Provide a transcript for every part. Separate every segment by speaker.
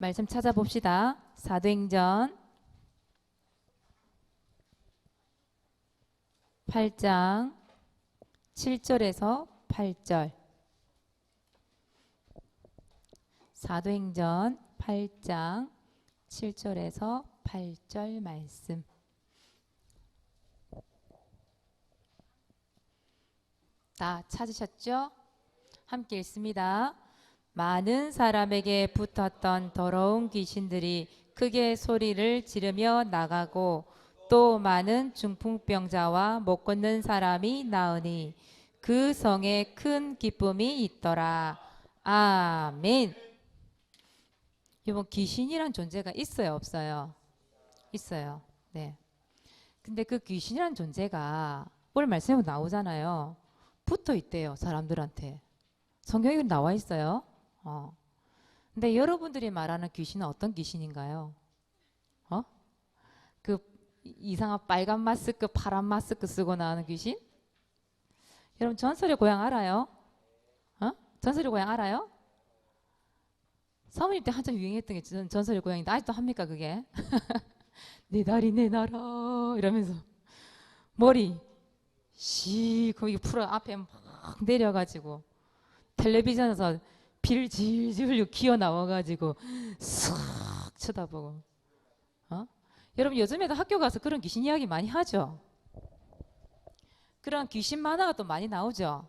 Speaker 1: 말씀 찾아봅시다. 사도행전 8장 7절에서 8절. 사도행전 8장 7절에서 8절 말씀. 다 찾으셨죠? 함께 읽습니다. 많은 사람에게 붙었던 더러운 귀신들이 크게 소리를 지르며 나가고 또 많은 중풍병자와 못 걷는 사람이 나으니 그 성에 큰 기쁨이 있더라. 아멘. 여러분, 귀신이란 존재가 있어요, 없어요? 있어요. 네. 근데 그 귀신이란 존재가 오늘 말씀에 나오잖아요. 붙어 있대요, 사람들한테. 성경에 나와 있어요. 근데 여러분들이 말하는 귀신은 어떤 귀신인가요? 그 이상한 빨간 마스크, 파란 마스크 쓰고 나오는 귀신? 여러분, 전설의 고향 알아요? 전설의 고향 알아요? 사모님 때 한참 유행했던 게 전설의 고향인데 아직도 합니까 그게? 내 다리 내 나라 이러면서 머리 씨 거기 풀어 앞에 막 내려가지고 텔레비전에서 비를 질질 흘려 기어 나와가지고 싹 쳐다보고. 여러분, 요즘에도 학교 가서 그런 귀신 이야기 많이 하죠. 그런 귀신 만화가 또 많이 나오죠.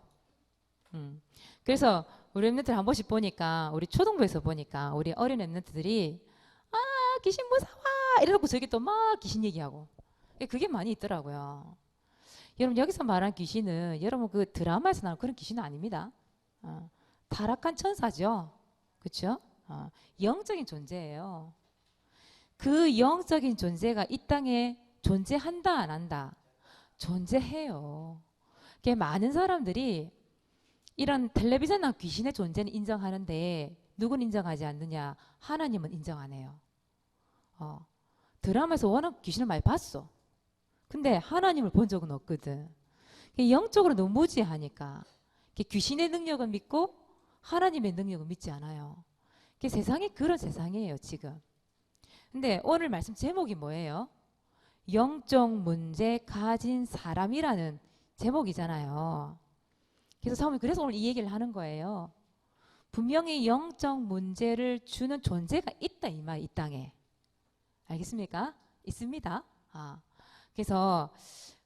Speaker 1: 그래서 우리 랩런트를 한 번씩 보니까, 우리 초등부에서 보니까 우리 어린 랩런트들이 귀신 무서워 이러고 저기 또 막 귀신 얘기하고, 그게 많이 있더라고요. 여러분, 여기서 말한 귀신은 여러분 그 드라마에서 나오는 그런 귀신은 아닙니다. 타락한 천사죠. 그렇죠? 영적인 존재예요. 그 영적인 존재가 이 땅에 존재한다 안 한다? 존재해요. 많은 사람들이 이런 텔레비전 나온 귀신의 존재는 인정하는데 누군 인정하지 않느냐? 하나님은 인정 안 해요. 드라마에서 워낙 귀신을 많이 봤어. 근데 하나님을 본 적은 없거든. 영적으로 너무 무지하니까 귀신의 능력은 믿고 하나님의 능력은 믿지 않아요. 세상이 그런 세상이에요 지금. 근데 오늘 말씀 제목이 뭐예요? 영적 문제 가진 사람이라는 제목이잖아요. 그래서 오늘 이 얘기를 하는 거예요. 분명히 영적 문제를 주는 존재가 있다 이 말, 이 땅에. 알겠습니까? 있습니다. 그래서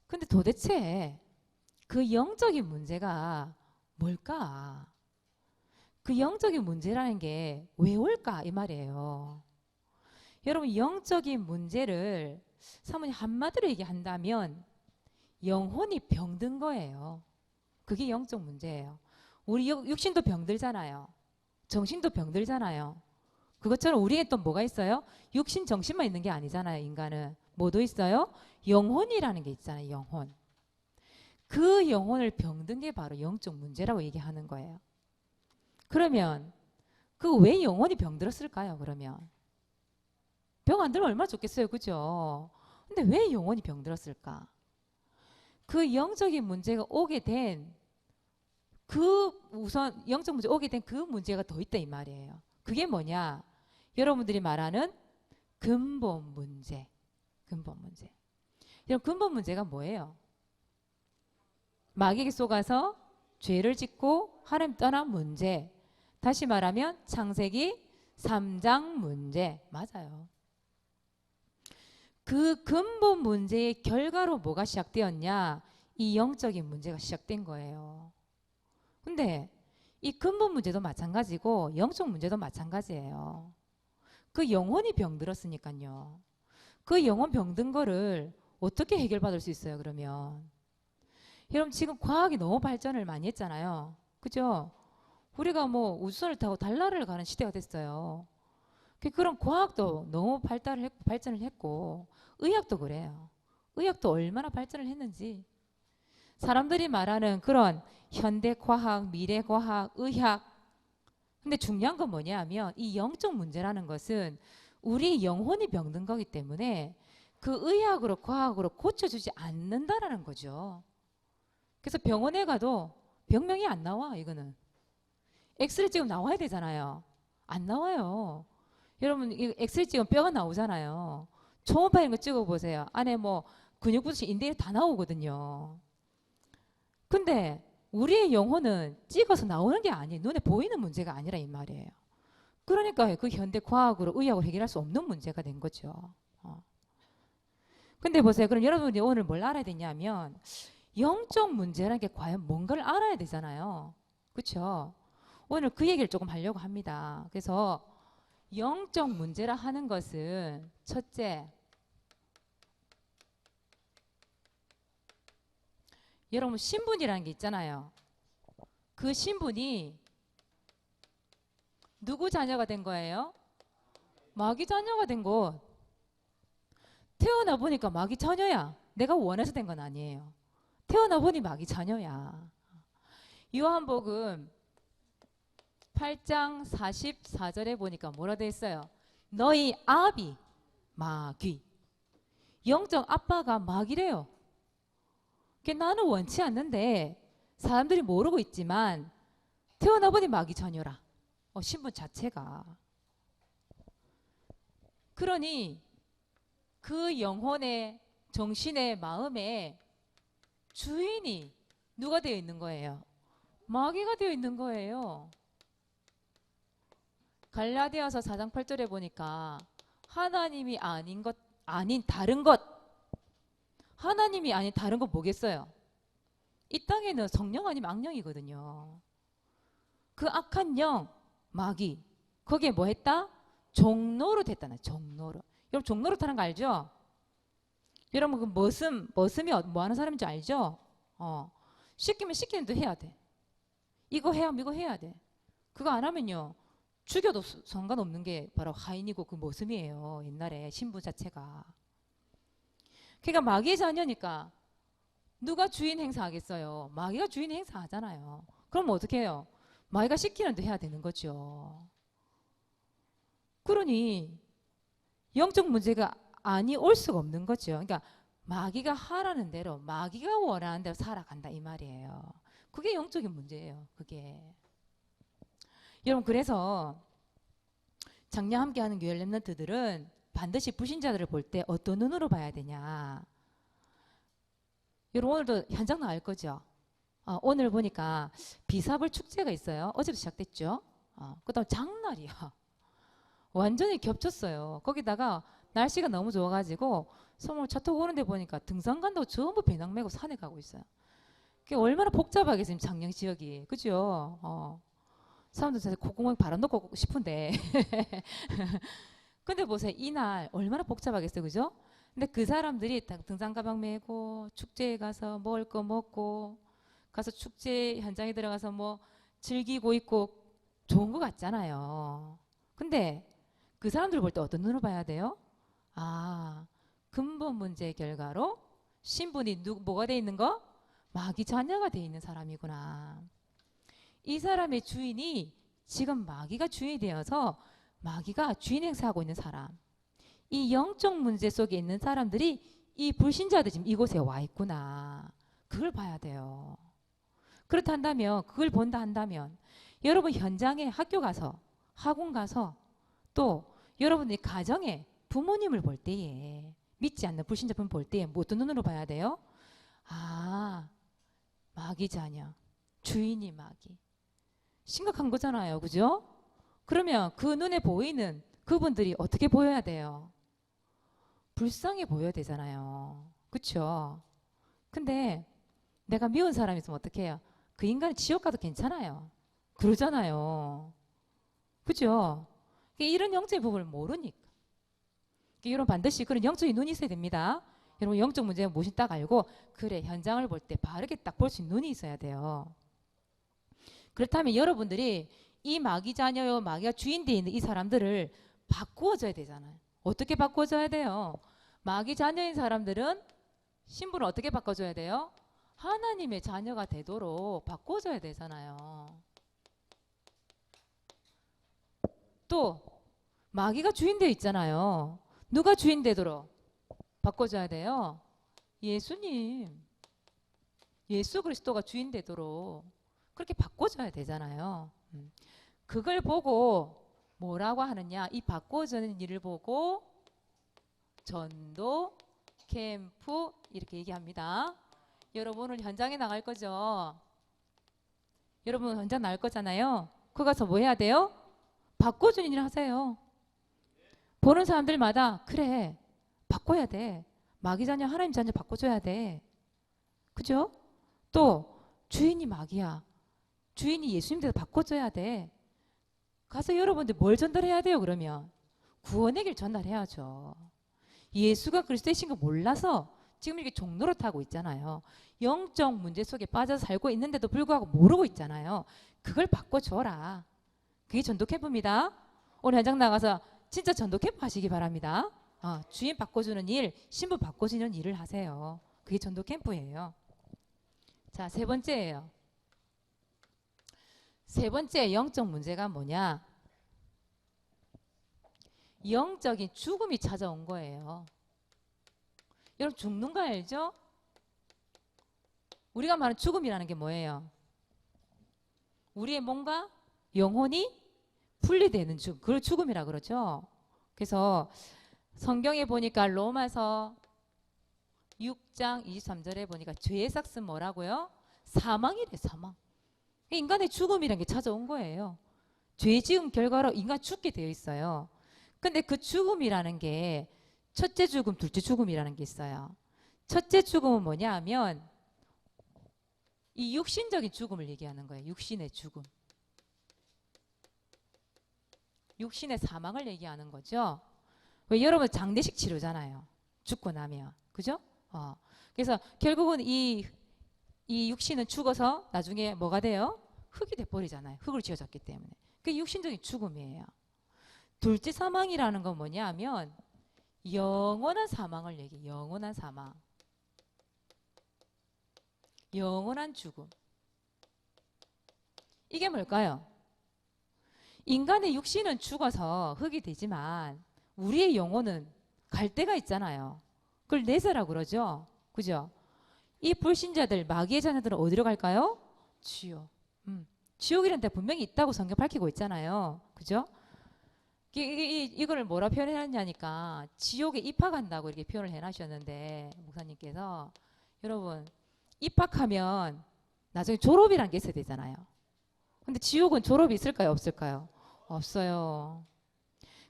Speaker 1: 근데 도대체 그 영적인 문제가 뭘까? 그 영적인 문제라는 게 왜 올까 이 말이에요. 여러분, 영적인 문제를 사모님 한마디로 얘기한다면 영혼이 병든 거예요. 그게 영적 문제예요. 우리 육신도 병들잖아요. 정신도 병들잖아요. 그것처럼 우리에 또 뭐가 있어요? 육신, 정신만 있는 게 아니잖아요. 인간은 뭐도 있어요? 영혼이라는 게 있잖아요. 영혼. 그 영혼을 병든 게 바로 영적 문제라고 얘기하는 거예요. 그러면 그 왜 영혼이 병들었을까요? 그러면 병 안 들면 얼마나 좋겠어요, 그죠? 근데 왜 영혼이 병들었을까? 그 영적인 문제가 오게 된 우선 영적 문제 오게 된 그 문제가 더 있다 이 말이에요. 그게 뭐냐? 여러분들이 말하는 근본 문제. 근본 문제. 여러분, 근본 문제가 뭐예요? 마귀에게 속아서 죄를 짓고 하나님 떠난 문제. 다시 말하면 창세기 3장 문제. 맞아요. 그 근본 문제의 결과로 뭐가 시작되었냐? 이 영적인 문제가 시작된 거예요. 근데 이 근본 문제도 마찬가지고 영적 문제도 마찬가지예요. 그 영혼이 병들었으니까요. 그 영혼 병든 거를 어떻게 해결받을 수 있어요, 그러면? 여러분, 지금 과학이 너무 발전을 많이 했잖아요. 그죠? 우리가 뭐 우주선을 타고 달나라를 가는 시대가 됐어요. 그런 과학도 너무 발전을 했고, 의학도 그래요. 의학도 얼마나 발전을 했는지. 사람들이 말하는 그런 현대과학, 미래과학, 의학. 근데 중요한 건 뭐냐면 이 영적 문제라는 것은 우리 영혼이 병든 거기 때문에 그 의학으로, 과학으로 고쳐주지 않는다라는 거죠. 그래서 병원에 가도 병명이 안 나와, 이거는. 엑스레이 찍으면 나와야 되잖아요. 안 나와요. 여러분 이 엑스레이 찍으면 뼈가 나오잖아요. 초음파 이런 거 찍어보세요. 안에 뭐 근육부터 인대에 다 나오거든요. 근데 우리의 영혼은 찍어서 나오는 게 아니에요. 눈에 보이는 문제가 아니라 이 말이에요. 그러니까 그 현대 과학으로 의학으로 해결할 수 없는 문제가 된 거죠. 근데 보세요. 그럼 여러분이 오늘 뭘 알아야 되냐면 영적 문제라는 게 과연 뭔가를 알아야 되잖아요. 그렇죠? 오늘 그 얘기를 조금 하려고 합니다. 그래서 영적 문제라 하는 것은 첫째, 여러분 신분이라는 게 있잖아요. 그 신분이 누구 자녀가 된 거예요? 마귀 자녀가 된 것. 태어나 보니까 마귀 자녀야. 내가 원해서 된 건 아니에요. 태어나 보니 마귀 자녀야. 요한복음 8장 44절에 보니까 뭐라 돼 있어요? 너희 아비 마귀. 영적 아빠가 마귀래요. 나는 원치 않는데 사람들이 모르고 있지만 태어나 보니 마귀 자녀라. 신분 자체가. 그러니 그 영혼의 정신의 마음의 주인이 누가 되어 있는 거예요? 마귀가 되어 있는 거예요. 갈라디아서 4장 8절에 보니까 하나님이 아닌 것, 아닌 다른 것. 하나님이 아닌 다른 것 뭐겠어요? 이 땅에는 성령 아니면 악령이거든요. 그 악한 영, 마귀. 거기에 뭐 했다? 종로로 됐다는 종로로. 여러분 종로로 타는 거 알죠? 여러분 그 머슴이 뭐 하는 사람인지 알죠? 시키면 시키는 대로 해야 돼. 이거 해야 이거 해야 돼. 그거 안 하면요. 죽여도 상관없는 게 바로 하인이고 그 머슴이에요. 옛날에 신부 자체가. 그러니까 마귀의 자녀니까 누가 주인 행사하겠어요? 마귀가 주인 행사하잖아요. 그럼 어떻게 해요? 마귀가 시키는 대로 해야 되는 거죠. 그러니 영적 문제가 아니 올 수가 없는 거죠. 그러니까 마귀가 하라는 대로 마귀가 원하는 대로 살아간다 이 말이에요. 그게 영적인 문제예요. 그게. 여러분 그래서 작년 함께하는 교회 렘넌트들은 반드시 불신자들을 볼 때 어떤 눈으로 봐야 되냐. 여러분 오늘도 현장 나갈 거죠. 오늘 보니까 비사불 축제가 있어요. 어제도 시작됐죠. 그다음 장날이야. 완전히 겹쳤어요. 거기다가 날씨가 너무 좋아가지고 서울 차 타고 오는데 보니까 등산 간다고 전부 배낭 메고 산에 가고 있어요. 그게 얼마나 복잡하겠어요, 장령 지역이. 그죠? 사람들 사실 콧구멍에 바람 넣고 싶은데. 근데 보세요, 이날 얼마나 복잡하겠어요, 그죠? 근데 그 사람들이 등산 가방 메고 축제에 가서 먹을 거 먹고 가서 축제 현장에 들어가서 뭐 즐기고 있고 좋은 거 같잖아요. 근데 그 사람들을 볼 때 어떤 눈으로 봐야 돼요? 근본 문제의 결과로 신분이 뭐가 돼 있는 거? 마귀 자녀가 돼 있는 사람이구나. 이 사람의 주인이 지금 마귀가 주인이 되어서 마귀가 주인 행사하고 있는 사람. 이 영적 문제 속에 있는 사람들이 이 불신자들 지금 이곳에 와 있구나. 그걸 봐야 돼요. 그렇다 한다면 그걸 본다 한다면 여러분 현장에 학교 가서 학원 가서 또 여러분의 가정에 부모님을 볼 때에 믿지 않는 불신자 분 볼 때에 뭐 어떤 눈으로 봐야 돼요? 마귀 자녀, 주인이 마귀. 심각한 거잖아요. 그죠? 그러면 그 눈에 보이는 그분들이 어떻게 보여야 돼요? 불쌍해 보여야 되잖아요. 그렇죠? 근데 내가 미운 사람이 있으면 어떻게 해요? 그 인간은 지옥 가도 괜찮아요. 그러잖아요. 그죠? 이런 영적인 부분을 모르니까. 여러분 반드시 그런 영적인 눈이 있어야 됩니다. 여러분 영적 문제가 무엇인지 딱 알고 그래 현장을 볼 때 바르게 딱 볼 수 있는 눈이 있어야 돼요. 그렇다면 여러분들이 이 마귀 자녀요 마귀가 주인 되어 있는 이 사람들을 바꾸어줘야 되잖아요. 어떻게 바꿔줘야 돼요? 마귀 자녀인 사람들은 신분을 어떻게 바꿔줘야 돼요? 하나님의 자녀가 되도록 바꿔줘야 되잖아요. 또 마귀가 주인 되어 있잖아요. 누가 주인 되도록 바꿔줘야 돼요? 예수님. 예수 그리스도가 주인 되도록 그렇게 바꿔줘야 되잖아요. 그걸 보고 뭐라고 하느냐? 이 바꿔주는 일을 보고 전도, 캠프 이렇게 얘기합니다. 여러분 오늘 현장에 나갈 거죠? 여러분 현장 나갈 거잖아요. 거기 가서 뭐 해야 돼요? 바꿔주는 일을 하세요. 보는 사람들마다 그래 바꿔야 돼. 마귀 자녀 하나님 자녀 바꿔줘야 돼. 그죠? 또 주인이 마귀야. 주인이 예수님 돼서 바꿔줘야 돼. 가서 여러분들 뭘 전달해야 돼요 그러면? 구원의 길 전달해야죠. 예수가 그리스도이신 거 몰라서 지금 이렇게 종로를 타고 있잖아요. 영적 문제 속에 빠져서 살고 있는데도 불구하고 모르고 있잖아요. 그걸 바꿔줘라. 그게 전도 캠프입니다. 오늘 현장 나가서 진짜 전도 캠프 하시기 바랍니다. 주인 바꿔주는 일, 신부 바꿔주는 일을 하세요. 그게 전도 캠프예요. 자, 세 번째예요. 세 번째 영적 문제가 뭐냐? 영적인 죽음이 찾아온 거예요. 여러분 죽는 거 알죠? 우리가 말하는 죽음이라는 게 뭐예요? 우리의 뭔가 영혼이 분리되는 죽음, 그걸 죽음이라 그러죠. 그래서 성경에 보니까 로마서 6장 23절에 보니까 죄의 삭은 뭐라고요? 사망이래. 사망. 인간의 죽음이라는 게 찾아온 거예요. 죄 지은 결과로 인간 죽게 되어 있어요. 근데 그 죽음이라는 게 첫째 죽음, 둘째 죽음이라는 게 있어요. 첫째 죽음은 뭐냐 하면 이 육신적인 죽음을 얘기하는 거예요. 육신의 죽음. 육신의 사망을 얘기하는 거죠. 왜 여러분 장례식 치르잖아요. 죽고 나면. 그죠? 그래서 결국은 이 육신은 죽어서 나중에 뭐가 돼요? 흙이 돼버리잖아요. 흙으로 지어졌기 때문에. 그게 육신적인 죽음이에요. 둘째 사망이라는 건 뭐냐 하면 영원한 사망을 얘기해요. 영원한 사망. 영원한 죽음. 이게 뭘까요? 인간의 육신은 죽어서 흙이 되지만 우리의 영혼은 갈 데가 있잖아요. 그걸 내세라고 그러죠. 그죠? 이 불신자들, 마귀의 자녀들은 어디로 갈까요? 지옥. 지옥이라는 데 분명히 있다고 성경 밝히고 있잖아요. 그죠? 이거를 뭐라 표현했냐니까 지옥에 입학한다고 이렇게 표현을 해놔셨는데 목사님께서 여러분 입학하면 나중에 졸업이라는 게 있어야 되잖아요. 근데 지옥은 졸업이 있을까요? 없을까요? 없어요.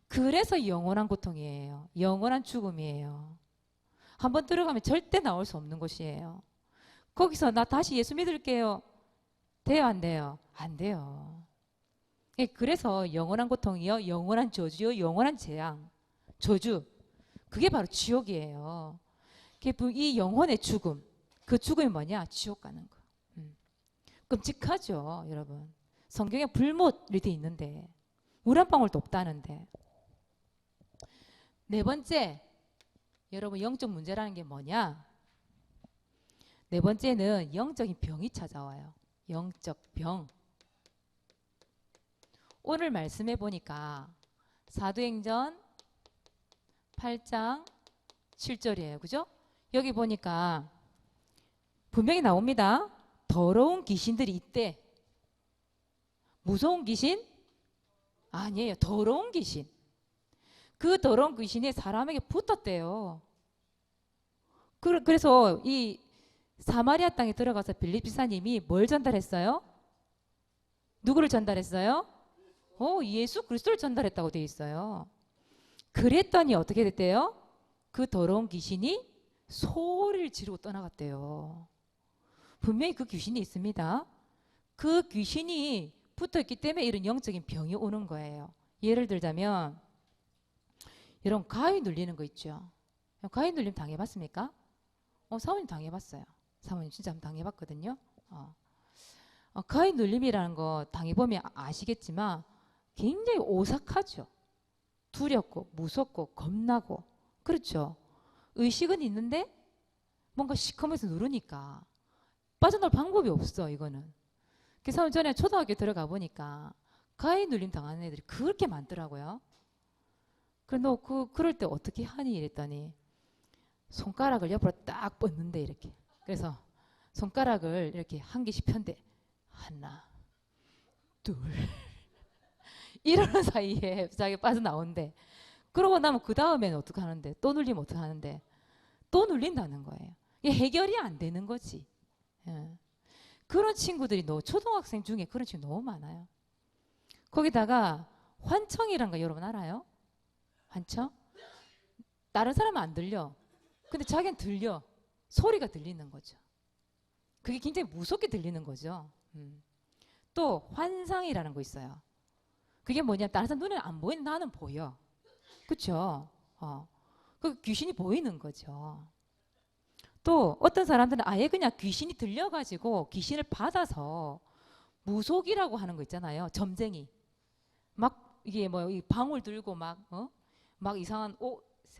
Speaker 1: 그래서 영원한 고통이에요. 영원한 죽음이에요. 한번 들어가면 절대 나올 수 없는 곳이에요. 거기서 나 다시 예수 믿을게요. 돼요? 안 돼요? 안 돼요. 그래서 영원한 고통이요. 영원한 저주요. 영원한 재앙. 저주. 그게 바로 지옥이에요. 이 영혼의 죽음. 그 죽음이 뭐냐? 지옥 가는 거. 끔찍하죠, 여러분. 성경에 불못이 돼 있는데 물 한 방울도 없다는데. 네 번째, 여러분 영적 문제라는 게 뭐냐? 네 번째는 영적인 병이 찾아와요. 영적 병. 오늘 말씀해 보니까 사도행전 8장 7절이에요. 그죠? 여기 보니까 분명히 나옵니다. 더러운 귀신들이 있대. 무서운 귀신? 아니에요. 더러운 귀신. 그 더러운 귀신이 사람에게 붙었대요. 그래서 이 사마리아 땅에 들어가서 빌립 지사님이 뭘 전달했어요? 누구를 전달했어요? 예수 그리스도를 전달했다고 되어 있어요. 그랬더니 어떻게 됐대요? 그 더러운 귀신이 소리를 지르고 떠나갔대요. 분명히 그 귀신이 있습니다. 그 귀신이 붙어있기 때문에 이런 영적인 병이 오는 거예요. 예를 들자면 여러분 가위 눌리는 거 있죠. 가위 눌림 당해봤습니까? 사모님 당해봤어요. 사모님 진짜 한번 당해봤거든요. 가위 눌림이라는 거 당해보면 아시겠지만 굉장히 오싹하죠. 두렵고 무섭고 겁나고 그렇죠. 의식은 있는데 뭔가 시커매서 누르니까 빠져나올 방법이 없어. 이거는. 그래서 전에 초등학교 들어가 보니까 가위 눌림 당하는 애들이 그렇게 많더라고요. 그래 너 그럴 때 어떻게 하니 이랬더니 손가락을 옆으로 딱 뻗는데 이렇게. 그래서 손가락을 이렇게 한 개씩 편대. 하나, 둘. 이러는 사이에 자기 빠져나온대. 그러고 나면 그 다음에는 어떻게 하는데? 또 눌리면 어떻게 하는데? 또 눌린다는 거예요. 이게 해결이 안 되는 거지. 예. 그런 친구들이 초등학생 중에 그런 친구 너무 많아요. 거기다가 환청이란 거 여러분 알아요? 환청? 다른 사람은 안 들려. 근데 자기는 들려. 소리가 들리는 거죠. 그게 굉장히 무섭게 들리는 거죠. 또 환상이라는 거 있어요. 그게 뭐냐? 다른 사람 눈에 안 보이는 나는 보여. 그렇죠? 그 귀신이 보이는 거죠. 또 어떤 사람들은 아예 그냥 귀신이 들려가지고 귀신을 받아서 무속이라고 하는 거 있잖아요. 점쟁이. 막 이게 뭐 이 방울 들고 막 이상한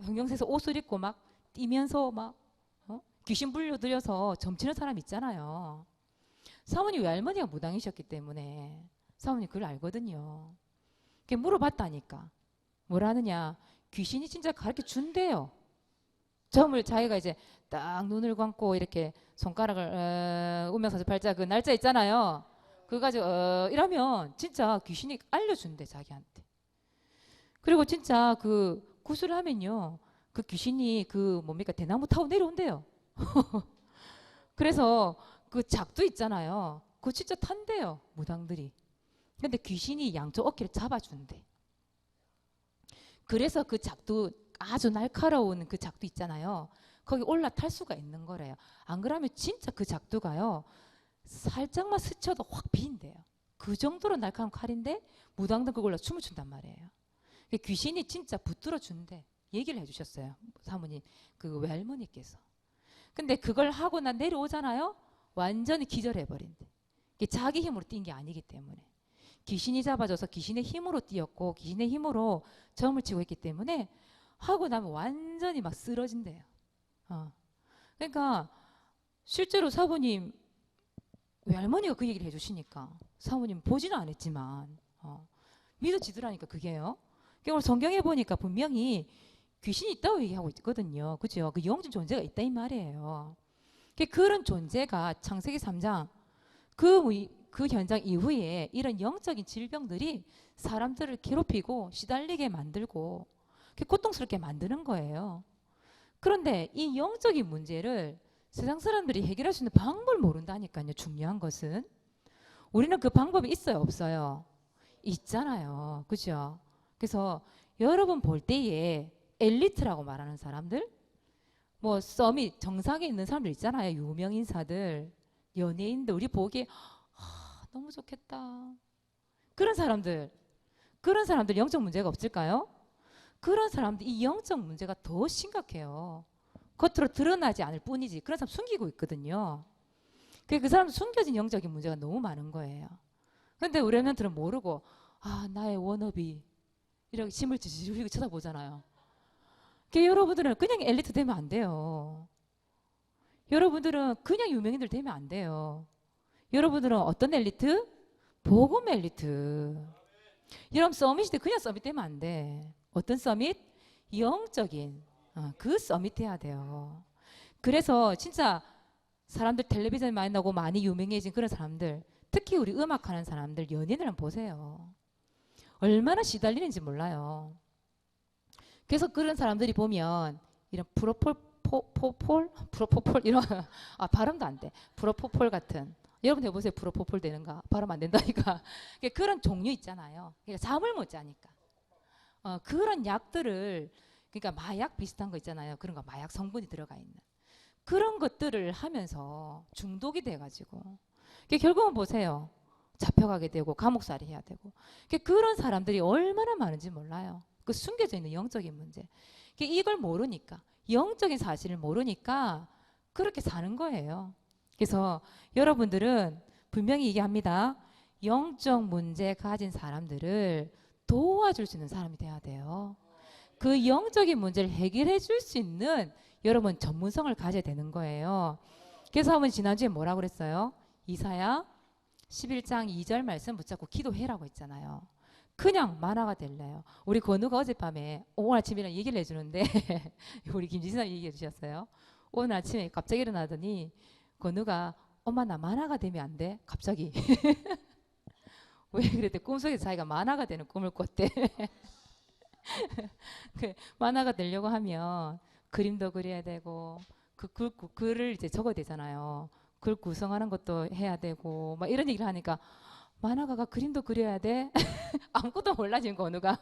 Speaker 1: 형형색소 옷을 입고 막 뛰면서 막 귀신 불려들여서 점치는 사람 있잖아요. 사모님 외할머니가 무당이셨기 때문에 사모님 그걸 알거든요. 그게 물어봤다니까. 뭐라 하느냐? 귀신이 진짜 가르쳐 준대요. 점을 자기가 이제 딱 눈을 감고 이렇게 손가락을 운명사주 팔자 그 날짜 있잖아요. 그거 가지고 이러면 진짜 귀신이 알려준대 자기한테. 그리고 진짜 그 구슬을 하면요. 그 귀신이 그 뭡니까 대나무 타고 내려온대요. 그래서 그 작두 있잖아요. 그거 진짜 탄대요. 무당들이. 근데 귀신이 양쪽 어깨를 잡아준대. 그래서 그 작두 아주 날카로운 그 작두 있잖아요. 거기 올라탈 수가 있는 거래요. 안 그러면 진짜 그 작두가요. 살짝만 스쳐도 확 비인대요. 그 정도로 날카로운 칼인데 무당들 그걸로 춤을 춘단 말이에요. 귀신이 진짜 붙들어 준대. 얘기를 해주셨어요. 사모님 그 외할머니께서. 근데 그걸 하고 난 내려오잖아요. 완전히 기절해버린대. 이게 자기 힘으로 뛴 게 아니기 때문에. 귀신이 잡아줘서 귀신의 힘으로 뛰었고 귀신의 힘으로 점을 치고 있기 때문에 하고 나면 완전히 막 쓰러진대요. 그러니까 실제로 사모님 외할머니가 그 얘기를 해주시니까 사모님 보지는 않았지만 믿어지더라니까 그게요. 그러니까 성경에 보니까 분명히 귀신이 있다고 얘기하고 있거든요. 그죠? 그 영적 존재가 있다 이 말이에요. 그런 존재가 창세기 3장 그 현장 이후에 이런 영적인 질병들이 사람들을 괴롭히고 시달리게 만들고 고통스럽게 만드는 거예요. 그런데 이 영적인 문제를 세상 사람들이 해결할 수 있는 방법을 모른다니까요. 중요한 것은 우리는 그 방법이 있어요, 없어요? 있잖아요. 그죠? 그래서 여러분 볼 때에 엘리트라고 말하는 사람들, 뭐 서밋 정상에 있는 사람들 있잖아요. 유명 인사들, 연예인들 우리 보기에 너무 좋겠다. 그런 사람들 영적 문제가 없을까요? 그런 사람들 이 영적 문제가 더 심각해요. 겉으로 드러나지 않을 뿐이지 그런 사람 숨기고 있거든요. 그 사람 숨겨진 영적인 문제가 너무 많은 거예요. 그런데 우리 랩런트는 모르고 나의 워너비 이렇게 침을 지지직 쳐다보잖아요. 여러분들은 그냥 엘리트 되면 안 돼요. 여러분들은 그냥 유명인들 되면 안 돼요. 여러분들은 어떤 엘리트? 복음 엘리트. 여러분 서밋이 그냥 서밋 되면 안 돼. 어떤 서밋? 영적인 그 서밋 해야 돼요. 그래서 진짜 사람들 텔레비전에 많이 나오고 많이 유명해진 그런 사람들, 특히 우리 음악하는 사람들 연예인을 한번 보세요. 얼마나 시달리는지 몰라요. 그래서 그런 사람들이 보면 이런 프로포폴 이런 발음도 안 돼. 프로포폴 같은 여러분 해보세요. 프로포폴 되는가? 발음 안 된다니까. 그런 종류 있잖아요. 그러니까 잠을 못 자니까. 그런 약들을 그러니까 마약 비슷한 거 있잖아요. 그런 거 마약 성분이 들어가 있는 그런 것들을 하면서 중독이 돼가지고 결국은 보세요. 잡혀가게 되고 감옥살이 해야 되고 그런 사람들이 얼마나 많은지 몰라요. 그 숨겨져 있는 영적인 문제. 이걸 모르니까 영적인 사실을 모르니까 그렇게 사는 거예요. 그래서 여러분들은 분명히 얘기합니다. 영적 문제 가진 사람들을 도와줄 수 있는 사람이 돼야 돼요. 그 영적인 문제를 해결해 줄 수 있는 여러분 전문성을 가져야 되는 거예요. 그래서 한번 지난주에 뭐라고 그랬어요? 이사야 11장 2절 말씀 붙잡고 기도해라고 했잖아요. 그냥 만화가 될래요. 우리 건우가 어젯밤에 오늘 아침이랑 얘기를 해주는데 우리 김지선 얘기해 주셨어요. 오늘 아침에 갑자기 일어나더니 건우가 엄마 나 만화가 되면 안 돼? 갑자기 왜 그랬대? 꿈속에서 자기가 만화가 되는 꿈을 꿨대. 그 만화가 되려고 하면 그림도 그려야 되고 글을 이제 적어야 되잖아요. 글 구성하는 것도 해야 되고 막 이런 얘기를 하니까 만화가가 그림도 그려야 돼? 아무것도 몰라 지금 건우가.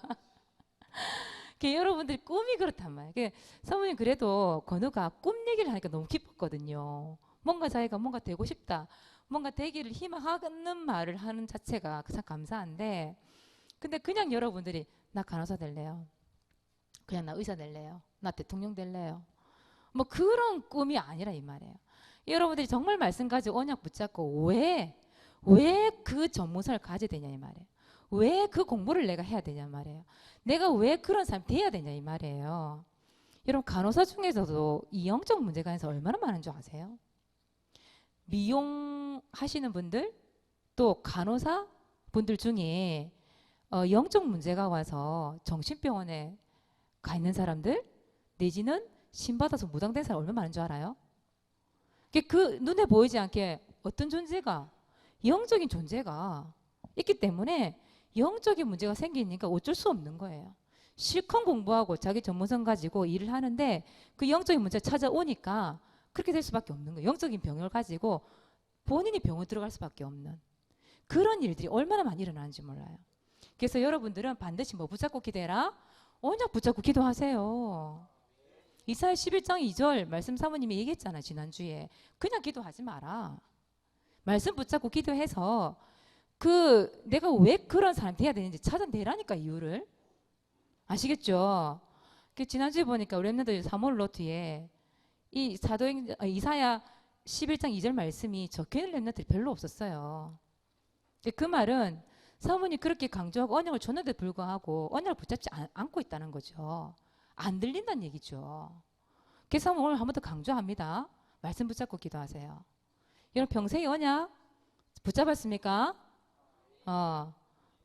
Speaker 1: 여러분들이 꿈이 그렇단 말이에요. 사모님 그래도 건우가 꿈 얘기를 하니까 너무 기뻤거든요. 뭔가 자기가 뭔가 되고 싶다. 뭔가 되기를 희망하는 말을 하는 자체가 참 감사한데 근데 그냥 여러분들이 나 간호사 될래요. 그냥 나 의사 될래요. 나 대통령 될래요. 뭐 그런 꿈이 아니라 이 말이에요. 여러분들이 정말 말씀 가지고 언약 붙잡고 왜 그 전문성을 가져야 되냐 이 말이에요. 왜 그 공부를 내가 해야 되냐 말이에요. 내가 왜 그런 사람이 돼야 되냐 이 말이에요. 여러분 간호사 중에서도 이 영적 문제가 해서 얼마나 많은 줄 아세요? 미용 하시는 분들 또 간호사 분들 중에 영적 문제가 와서 정신병원에 가 있는 사람들 내지는 신받아서 무당된 사람 얼마나 많은 줄 알아요? 그 눈에 보이지 않게 어떤 존재가 영적인 존재가 있기 때문에 영적인 문제가 생기니까 어쩔 수 없는 거예요. 실컷 공부하고 자기 전문성 가지고 일을 하는데 그 영적인 문제가 찾아오니까 그렇게 될 수밖에 없는 거예요. 영적인 병을 가지고 본인이 병원 들어갈 수밖에 없는 그런 일들이 얼마나 많이 일어나는지 몰라요. 그래서 여러분들은 반드시 뭐 붙잡고 기도해라? 언약 붙잡고 기도하세요. 이사야 11장 2절 말씀 사모님이 얘기했잖아 지난주에. 그냥 기도하지 마라. 말씀 붙잡고 기도해서 내가 왜 그런 사람이 돼야 되는지 찾아내라니까 이유를. 아시겠죠? 지난주에 보니까 우리 랩런트 사무엘 노트에 이 이사야 11장 2절 말씀이 적혀있는 랩런트들이 별로 없었어요. 그 말은 사모님이 그렇게 강조하고 언약을 줬는데 불구하고 언약을 붙잡지 않고 있다는 거죠. 안 들린다는 얘기죠. 그래서 오늘 한 번 더 강조합니다. 말씀 붙잡고 기도하세요. 여러분 평생의 언약 붙잡았습니까?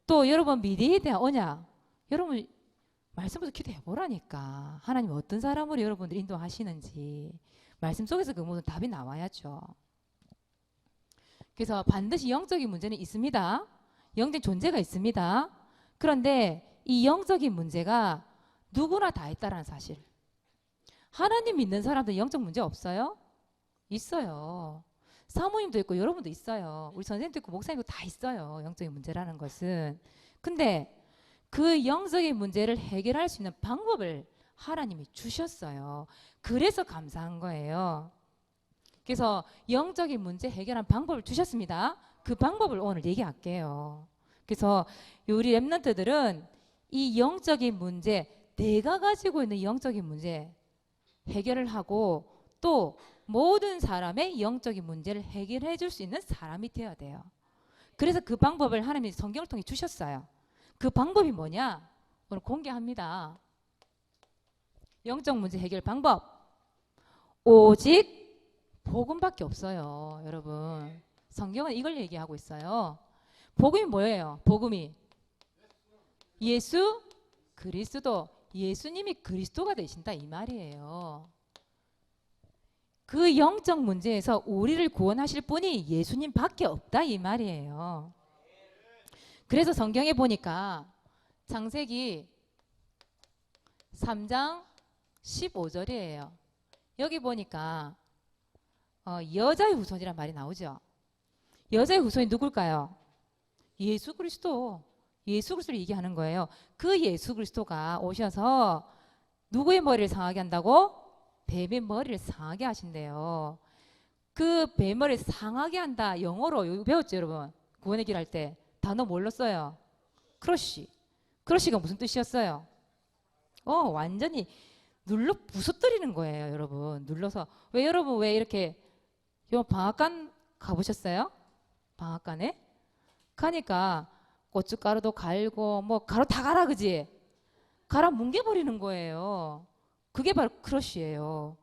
Speaker 1: 또 여러분 미래에 대한 언약 여러분 말씀부터 기도해 보라니까. 하나님 어떤 사람으로 여러분들 인도하시는지 말씀 속에서 그 모든 답이 나와야죠. 그래서 반드시 영적인 문제는 있습니다. 영적인 존재가 있습니다. 그런데 이 영적인 문제가 누구나 다 있다라는 사실. 하나님 믿는 사람들 영적 문제 없어요? 있어요. 사모님도 있고 여러분도 있어요. 우리 선생님도 있고 목사님도 다 있어요. 영적인 문제라는 것은. 근데 그 영적인 문제를 해결할 수 있는 방법을 하나님이 주셨어요. 그래서 감사한 거예요. 그래서 영적인 문제 해결한 방법을 주셨습니다. 그 방법을 오늘 얘기할게요. 그래서 우리 랩런트들은 이 영적인 문제, 내가 가지고 있는 영적인 문제 해결을 하고 또 모든 사람의 영적인 문제를 해결해 줄 수 있는 사람이 되어야 돼요. 그래서 그 방법을 하나님이 성경을 통해 주셨어요. 그 방법이 뭐냐? 오늘 공개합니다. 영적 문제 해결 방법. 오직 복음밖에 없어요. 여러분. 성경은 이걸 얘기하고 있어요. 복음이 뭐예요? 복음이 예수 그리스도, 예수님이 그리스도가 되신다 이 말이에요. 그 영적 문제에서 우리를 구원하실 분이 예수님밖에 없다 이 말이에요. 그래서 성경에 보니까 창세기 3장 15절이에요. 여기 보니까 여자의 후손이란 말이 나오죠. 여자의 후손이 누굴까요? 예수 그리스도. 예수 그리스도를 얘기하는 거예요. 그 예수 그리스도가 오셔서 누구의 머리를 상하게 한다고? 뱀의 머리를 상하게 하신대요. 그 뱀의 머리를 상하게 한다. 영어로 배웠죠 여러분? 구원의 길 할 때. 단어 뭘로 써요? 크러쉬. 크러쉬가 무슨 뜻이었어요? 완전히 눌러 부숴뜨리는 거예요 여러분. 눌러서. 왜 여러분 왜 이렇게 방앗간 가보셨어요? 방앗간에? 가니까 고춧가루도 갈고 뭐 가루 다 갈아 그지? 갈아 뭉개버리는 거예요. 그게 바로 크러쉬예요.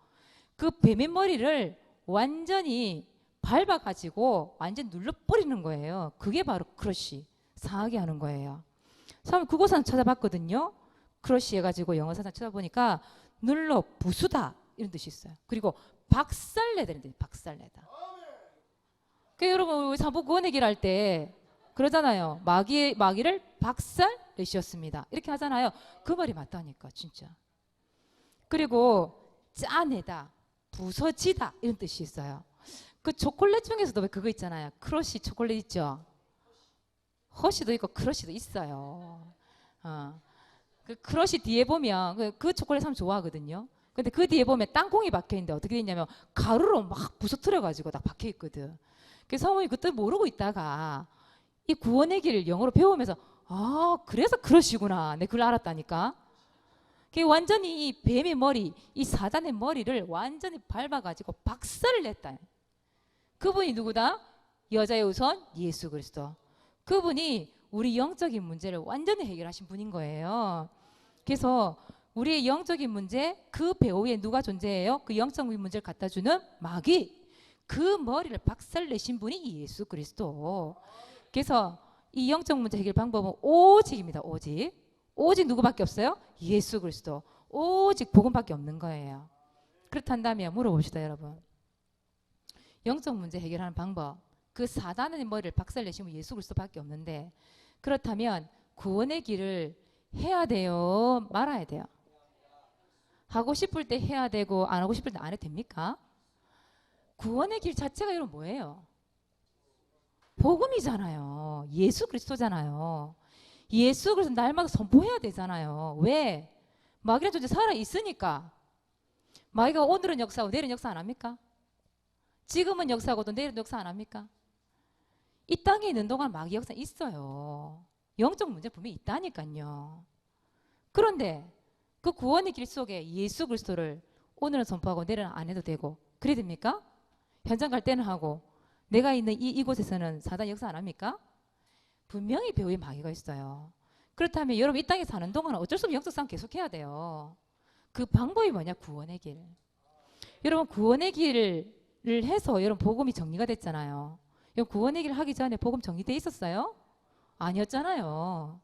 Speaker 1: 그 뱀의 머리를 완전히 밟아가지고 완전 눌러버리는 거예요. 그게 바로 크러쉬. 상하게 하는 거예요. 처음 국어사전 찾아봤거든요. 크러쉬 해가지고 영어사전 찾아보니까 눌러 부수다 이런 뜻이 있어요. 그리고 박살내다 이런 뜻. 박살내다. 그 여러분 우리 사부 구원의 길 할 때 그러잖아요. 마귀를 박살 내셨습니다. 이렇게 하잖아요. 그 말이 맞다니까 진짜. 그리고 짜내다, 부서지다 이런 뜻이 있어요. 그 초콜릿 중에서도 왜 그거 있잖아요. 크러쉬 초콜릿 있죠. 허쉬도 있고 크러쉬도 있어요. 그 크러쉬 뒤에 보면 그 초콜릿 참 좋아하거든요. 근데 그 뒤에 보면 땅콩이 박혀 있는데 어떻게 되냐면 가루로 막 부서뜨려 가지고 딱 박혀 있거든. 그래서 사모님 그때 모르고 있다가 이 구원의 길을 영어로 배우면서 아 그래서 크러쉬구나. 내 그걸 알았다니까. 그게 완전히 이 뱀의 머리, 이 사단의 머리를 완전히 밟아가지고 박살을 냈다. 그분이 누구다? 여자의 우선 예수 그리스도. 그분이 우리 영적인 문제를 완전히 해결하신 분인 거예요. 그래서 우리의 영적인 문제, 그 배후에 누가 존재해요? 그 영적인 문제를 갖다 주는 마귀. 그 머리를 박살내신 분이 예수 그리스도. 그래서 이 영적 문제 해결 방법은 오직입니다. 오직 누구밖에 없어요? 예수 그리스도. 오직 복음밖에 없는 거예요. 그렇단다면 물어봅시다 여러분. 영적 문제 해결하는 방법, 그 사단의 머리를 박살내신 분 예수 그리스도밖에 없는데, 그렇다면 구원의 길을 해야 돼요? 말아야 돼요? 하고 싶을 때 해야 되고 안 하고 싶을 때 안 해도 됩니까? 구원의 길 자체가 여러분 뭐예요? 복음이잖아요. 예수 그리스도잖아요. 예수 그리스도 날마다 선포해야 되잖아요. 왜? 마귀란 존재 살아있으니까. 마귀가 오늘은 역사하고 내일은 역사 안 합니까? 지금은 역사하고 또 내일은 역사 안 합니까? 이 땅에 있는 동안 마귀 역사 있어요. 영적 문제 분명히 있다니까요. 그런데 그 구원의 길 속에 예수 그리스도를 오늘은 선포하고 내일은 안 해도 되고 그래야 됩니까? 현장 갈 때는 하고 내가 있는 이곳에서는 사단 역사 안 합니까? 분명히 배후에 마귀가 있어요. 그렇다면 여러분 이 땅에 사는 동안은 어쩔 수 없이 영적 싸움 계속해야 돼요. 그 방법이 뭐냐? 구원의 길. 여러분 구원의 길을 해서 여러분 복음이 정리가 됐잖아요. 여러분 구원의 길 하기 전에 복음 정리돼 있었어요? 아니었잖아요.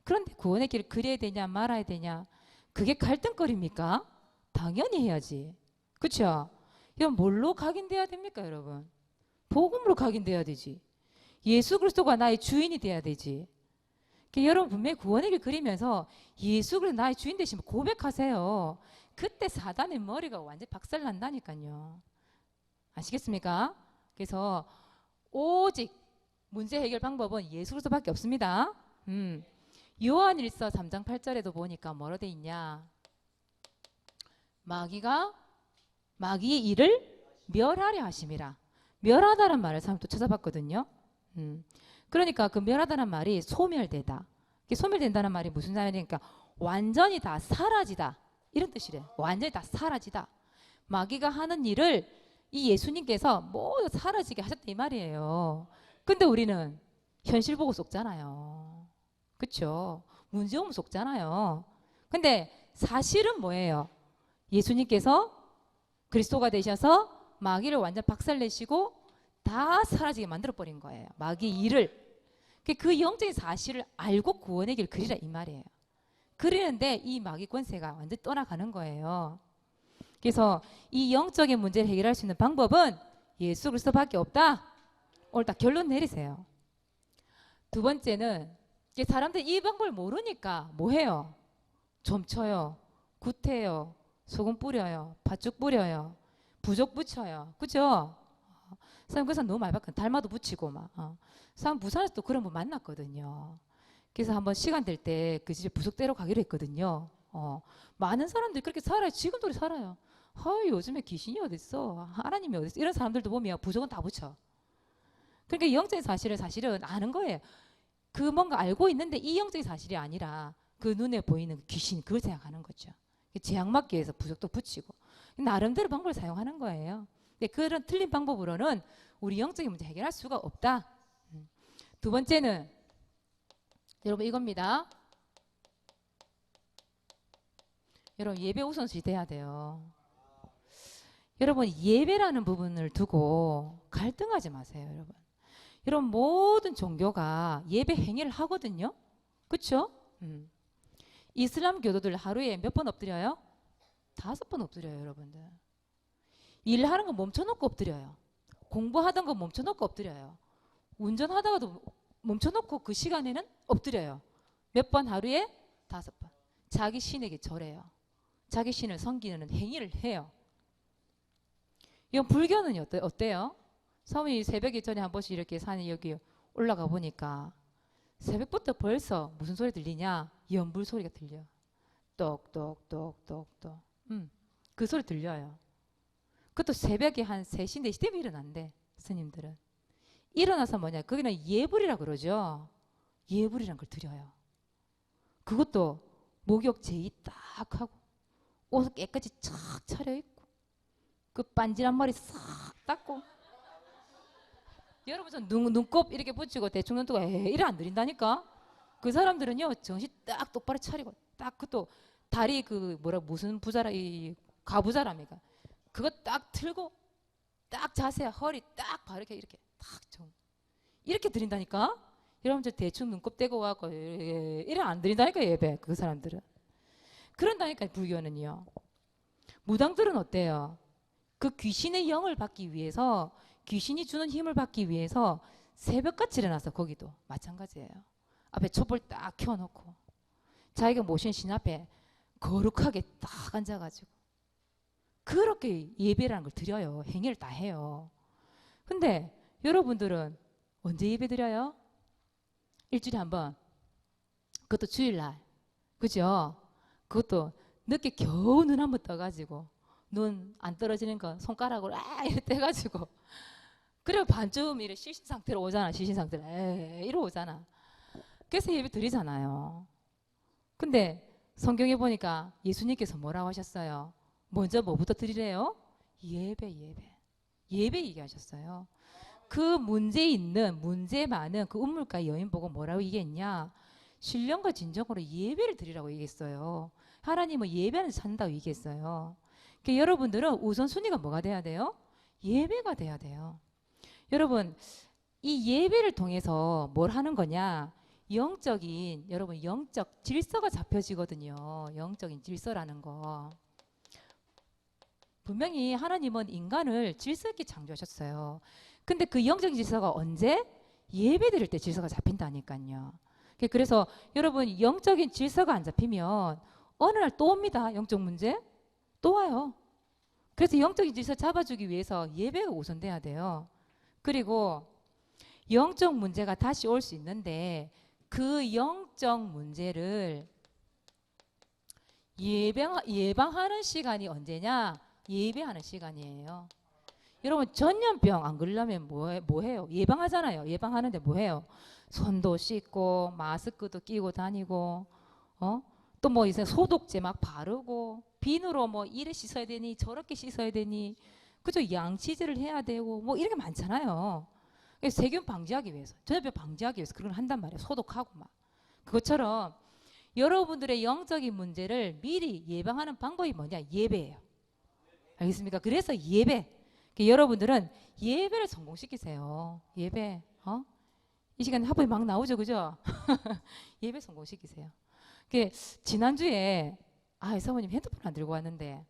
Speaker 1: 그런데 구원의 길을 그려야 되냐 말아야 되냐 그게 갈등거리입니까? 당연히 해야지. 그렇죠? 여러분 뭘로 각인돼야 됩니까 여러분? 복음으로 각인돼야 되지. 예수 그리스도가 나의 주인이 돼야 되지. 여러분 분명히 구원의 길 그리면서 예수 그리스도 나의 주인 되시면 고백하세요. 그때 사단의 머리가 완전히 박살난다니까요. 아시겠습니까? 그래서 오직 문제 해결 방법은 예수 그리스도밖에 없습니다. 요한일서 3장 8절에도 보니까 뭐로 돼 있냐? 마귀의 일을 멸하려 하심이라. 멸하다는 말을 사람 또 찾아봤거든요. 그러니까 그 멸하다는 말이 소멸되다. 소멸된다는 말이 무슨 말이니까 완전히 다 사라지다 이런 뜻이래. 완전히 다 사라지다. 마귀가 하는 일을 이 예수님께서 모두 사라지게 하셨다 이 말이에요. 근데 우리는 현실 보고 속잖아요. 그렇죠? 문제 오면 속잖아요. 근데 사실은 뭐예요? 예수님께서 그리스도가 되셔서 마귀를 완전 박살내시고 다 사라지게 만들어버린 거예요. 마귀 일을. 그 영적인 사실을 알고 구원의 길 그리라 이 말이에요. 그리는데 이 마귀 권세가 완전 떠나가는 거예요. 그래서 이 영적인 문제를 해결할 수 있는 방법은 예수 그리스도밖에 없다. 오늘 딱 결론 내리세요. 두 번째는 사람들이 이 방법을 모르니까 뭐 해요? 점 쳐요. 구태요. 소금 뿌려요. 팥죽 뿌려요. 부족 붙여요. 그죠? 사람 그 사람 너무 많이 봤거든. 달마도 붙이고 막. 사람 부산에서 또 그런 분 만났거든요. 그래서 한번 시간 될 때 그 집에 부속대로 가기로 했거든요. 많은 사람들이 그렇게 살아요. 지금도 살아요. 요즘에 귀신이 어딨어? 하나님이 어딨어? 이런 사람들도 보면 부족은 다 붙여. 그러니까 영적인 사실을 사실은 아는 거예요. 그 뭔가 알고 있는데 이 영적인 사실이 아니라 그 눈에 보이는 귀신 그걸 생각하는 거죠. 제약 막기 위해서 부족도 붙이고 나름대로 방법을 사용하는 거예요. 근데 그런 틀린 방법으로는 우리 영적인 문제 해결할 수가 없다. 두 번째는 여러분 이겁니다. 여러분 예배 우선시 돼야 돼요. 여러분 예배라는 부분을 두고 갈등하지 마세요. 여러분 모든 종교가 예배 행위를 하거든요. 그렇죠? 이슬람 교도들 하루에 몇 번 엎드려요? 5번 엎드려요. 여러분들 일하는 거 멈춰놓고 엎드려요. 공부하던 거 멈춰놓고 엎드려요. 운전하다가도 멈춰놓고 그 시간에는 엎드려요. 몇 번? 하루에 5번. 자기 신에게 절해요. 자기 신을 섬기는 행위를 해요. 이건 불교는 어때요? 사모님 새벽에 전에 한 번씩 이렇게 산에 여기 올라가 보니까 새벽부터 벌써 무슨 소리 들리냐? 연불 소리가 들려. 똑똑똑똑똑. 그 소리 들려요. 그것도 새벽에 한 3시, 4시 되면 일어난대. 스님들은. 일어나서 뭐냐? 거기는 예불이라 그러죠. 예불이란 걸 드려요. 그것도 목욕 제의 딱 하고 옷 깨끗이 착 차려입고 그 반질한 머리 싹 닦고 여러분 전 눈곱 이렇게 붙이고 대충 눈 뜨고 이래 안 드린다니까. 그 사람들은요 정신 딱 똑바로 차리고 딱 그것도 다리 그 무슨 부자라 이 가부자랍니까. 그거 딱 틀고 딱 자세 허리 딱 바르게 이렇게 딱 좀 이렇게 드린다니까. 여러분 저 대충 눈곱 떼고 와갖고 이래 안 드린다니까 예배. 그 사람들은 그런다니까. 불교는요. 무당들은 어때요? 그 귀신의 영을 받기 위해서 귀신이 주는 힘을 받기 위해서 새벽같이 일어나서 거기도 마찬가지예요. 앞에 촛불 딱 켜놓고 자기가 모신 신 앞에 거룩하게 딱 앉아가지고 그렇게 예배라는 걸 드려요. 행위를 다 해요. 근데 여러분들은 언제 예배 드려요? 일주일에 한 번. 그것도 주일날. 그죠? 그것도 늦게 겨우 눈 한번 떠가지고 눈 안 떨어지는 거 손가락으로 이렇게 떼가지고 그래 반쯤 이래 시신 상태로 오잖아. 시신 상태로 이러 오잖아. 그래서 예배 드리잖아요. 근데 성경에 보니까 예수님께서 뭐라고 하셨어요? 먼저 뭐부터 드리래요? 예배 얘기하셨어요. 그 문제 많은 그 우물가 여인 보고 뭐라고 얘기했냐? 신령과 진정으로 예배를 드리라고 얘기했어요. 하나님은 예배하면서 산다고 얘기했어요. 그러니까 여러분들은 우선순위가 뭐가 돼야 돼요? 예배가 돼야 돼요. 여러분 이 예배를 통해서 뭘 하는 거냐? 여러분 영적 질서가 잡혀지거든요. 영적인 질서라는 거. 분명히 하나님은 인간을 질서 있게 창조하셨어요. 근데 그 영적인 질서가 언제? 예배 드릴 때 질서가 잡힌다니까요. 그래서 여러분 영적인 질서가 안 잡히면 어느 날 또 옵니다. 영적 문제 또 와요. 그래서 영적인 질서 잡아주기 위해서 예배가 우선돼야 돼요. 그리고 영적 문제가 다시 올 수 있는데 그 영적 문제를 예방하는 시간이 언제냐? 예배하는 시간이에요. 여러분 전염병 안 걸리려면 뭐 해요? 예방하잖아요. 예방하는데 뭐 해요? 손도 씻고 마스크도 끼고 다니고 또 뭐 이제 소독제 막 바르고 비누로 뭐 이래 씻어야 되니 저렇게 씻어야 되니 그죠? 양치질을 해야 되고 뭐 이런 게 많잖아요. 세균 방지하기 위해서 전염병 방지하기 위해서 그런 걸 한단 말이에요. 소독하고 막 그것처럼 여러분들의 영적인 문제를 미리 예방하는 방법이 뭐냐? 예배예요. 알겠습니까? 그래서 예배. 여러분들은 예배를 성공시키세요. 예배. 이 시간에 합법이 막 나오죠, 그죠? 예배 성공시키세요. 지난주에 사모님 핸드폰 안 들고 왔는데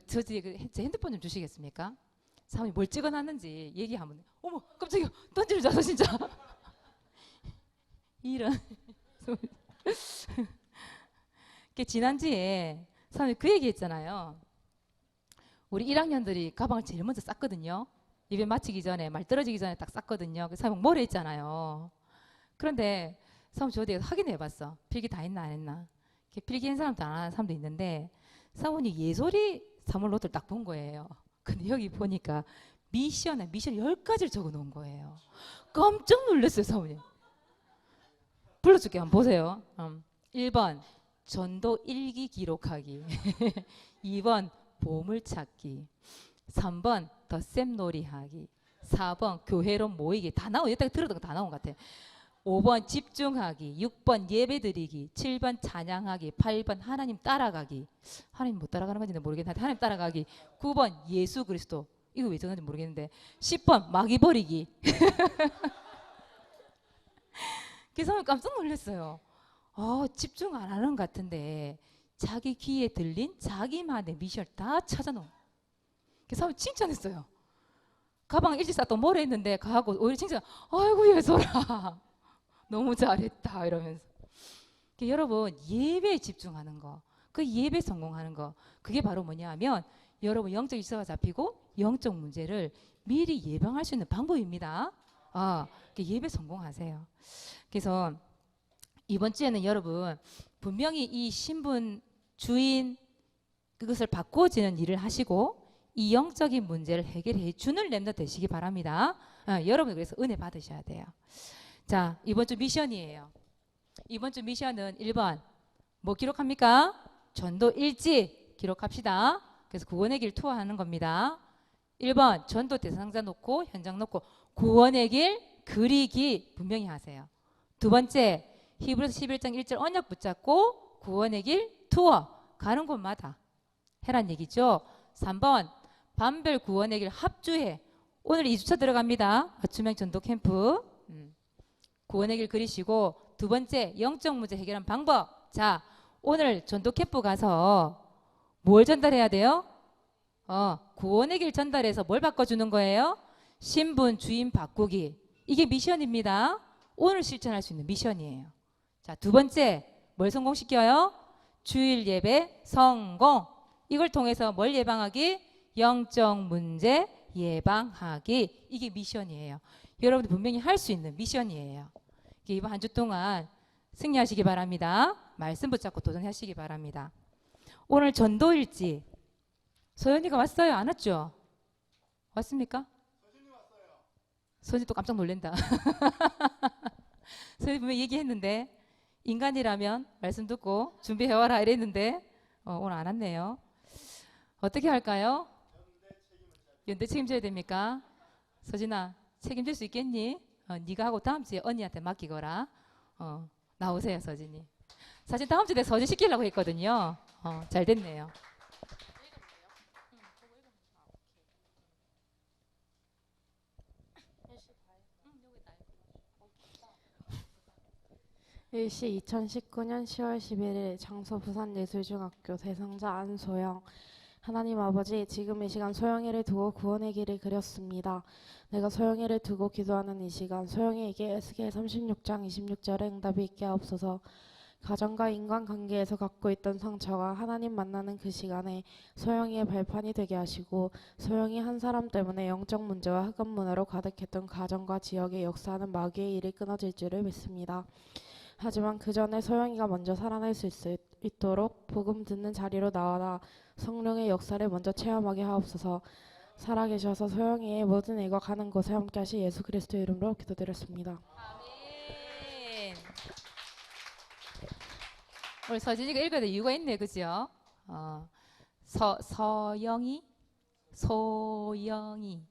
Speaker 1: 제 핸드폰 좀 주시겠습니까? 사모님 뭘 찍어놨는지 얘기하면 어머 깜짝이야 던지를 져서 진짜 이런 지난주에 사모님 그 얘기했잖아요. 우리 1학년들이 가방을 제일 먼저 쌌거든요. 예배 마치기 전에 말 떨어지기 전에 딱 쌌거든요. 그 사모님 뭐래 했잖아요. 그런데 사모님 저 어디 확인해봤어. 필기 다 했나 안 했나. 필기한 사람도 안 하는 사람도 있는데 사모님 예솔이 사물노트를 딱 본 거예요. 근데 여기 보니까 미션 10가지를 적어놓은 거예요. 깜짝 놀랐어요 사모님. 불러줄게요. 한번 보세요. 1번 전도 일기 기록하기 2번 보물찾기 3번 덧셈놀이 하기 4번 교회로 모이기 다 나오고 여기까지 들었던 거 다 나온 것 같아. 5번 집중하기 6번 예배드리기 7번 찬양하기 8번 하나님 따라가기 하나님 못 따라가는 건지 모르겠는데 하나님 따라가기 9번 예수 그리스도 이거 왜 적었는지 모르겠는데 10번 마귀 버리기 그래서 깜짝 놀랐어요. 집중 안 하는 것 같은데 자기 귀에 들린 자기만의 미션을 다 찾아놓은 그래서 칭찬했어요. 가방 일찍 쌌다 뭐래 했는데 가고 오히려 칭찬 아이고 예솔아 너무 잘했다 이러면서. 여러분 예배에 집중하는 거, 그 예배 성공하는 거, 그게 바로 뭐냐 하면 여러분 영적 질서가 잡히고 영적 문제를 미리 예방할 수 있는 방법입니다. 예배 성공하세요. 그래서 이번 주에는 여러분 분명히 이 신분 주인 그것을 바꿔주는 일을 하시고 이 영적인 문제를 해결해 주는 렘넌트 되시기 바랍니다. 여러분 그래서 은혜 받으셔야 돼요. 자, 이번 주 미션이에요. 이번 주 미션은 1번 뭐 기록합니까? 전도 일지 기록합시다. 그래서 구원의 길 투어하는 겁니다. 1번 전도 대상자 놓고 현장 놓고 구원의 길 그리기 분명히 하세요. 두 번째 히브리서 11장 1절 언약 붙잡고 구원의 길 투어 가는 곳마다 해란 얘기죠. 3번 반별 구원의 길 합주해. 오늘 2주차 들어갑니다. 맞춤형 전도 캠프. 구원의 길 그리시고 두 번째 영적 문제 해결한 방법. 자, 오늘 전도 캠프 가서 뭘 전달해야 돼요? 구원의 길 전달해서 뭘 바꿔주는 거예요? 신분 주인 바꾸기. 이게 미션입니다. 오늘 실천할 수 있는 미션이에요. 자, 두 번째 뭘 성공시켜요? 주일 예배 성공. 이걸 통해서 뭘 예방하기? 영적 문제 예방하기. 이게 미션이에요. 여러분들 분명히 할 수 있는 미션이에요. 이번 한 주 동안 승리하시기 바랍니다. 말씀 붙잡고 도전하시기 바랍니다. 오늘 전도일지 서연이가 왔어요? 안 왔죠? 왔습니까? 서진이 왔어요. 서진이 또 깜짝 놀란다. 서진이 분명히 얘기했는데 인간이라면 말씀 듣고 준비해와라 이랬는데 오늘 안 왔네요. 어떻게 할까요? 연대 책임져야 됩니까? 서진아 책임질 수 있겠니? 네가 하고 다음 주에 언니한테 맡기거라. 나오세요 서진이. 사실 다음 주에 서진 시키려고 했거든요. 잘 됐네요.
Speaker 2: 일시 2019년 10월 11일 장소 부산예술중학교 대상자 안소영. 하나님 아버지, 지금 이 시간 소영이를 두고 구원의 길을 그렸습니다. 내가 소영이를 두고 기도하는 이 시간 소영이에게 에스겔 36장 26절의 응답이 있게 하옵소서. 가정과 인간관계에서 갖고 있던 상처가 하나님 만나는 그 시간에 소영이의 발판이 되게 하시고 소영이 한 사람 때문에 영적 문제와 흑암 문화로 가득했던 가정과 지역에 역사하는 마귀의 일이 끊어질 줄을 믿습니다. 하지만 그 전에 소영이가 먼저 살아날 수 있도록 복음 듣는 자리로 나와라 성령의 역사를 먼저 체험하게 하옵소서. 살아계셔서 소영이의 모든 일과 가는 곳에 함께 하시 예수 그리스도 이름으로 기도드렸습니다.
Speaker 1: 아멘. 우리 서진이가 읽어야 될 이유가 있네, 그죠? 서영이, 소영이.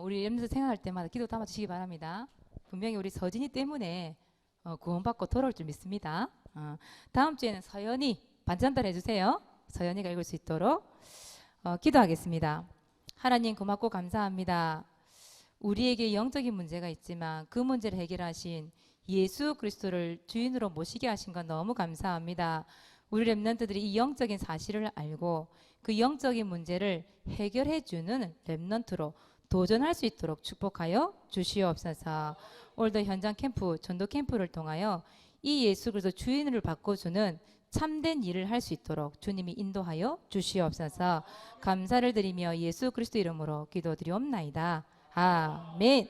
Speaker 1: 우리 렘넌트 생각할 때마다 기도 담아주시기 바랍니다. 분명히 우리 서진이 때문에 구원받고 돌아올 줄 믿습니다. 다음 주에는 서연이 반전달 해주세요. 서연이가 읽을 수 있도록 기도하겠습니다. 하나님 고맙고 감사합니다. 우리에게 영적인 문제가 있지만 그 문제를 해결하신 예수 그리스도를 주인으로 모시게 하신 건 너무 감사합니다. 우리 렘넌트들이 이 영적인 사실을 알고 그 영적인 문제를 해결해 주는 렘넌트로 도전할 수 있도록 축복하여 주시옵소서. 오늘도 현장 캠프, 전도 캠프를 통하여 이 예수 그리스도 주인을 바꿔주는 참된 일을 할 수 있도록 주님이 인도하여 주시옵소서. 감사를 드리며 예수 그리스도 이름으로 기도드리옵나이다. 아멘.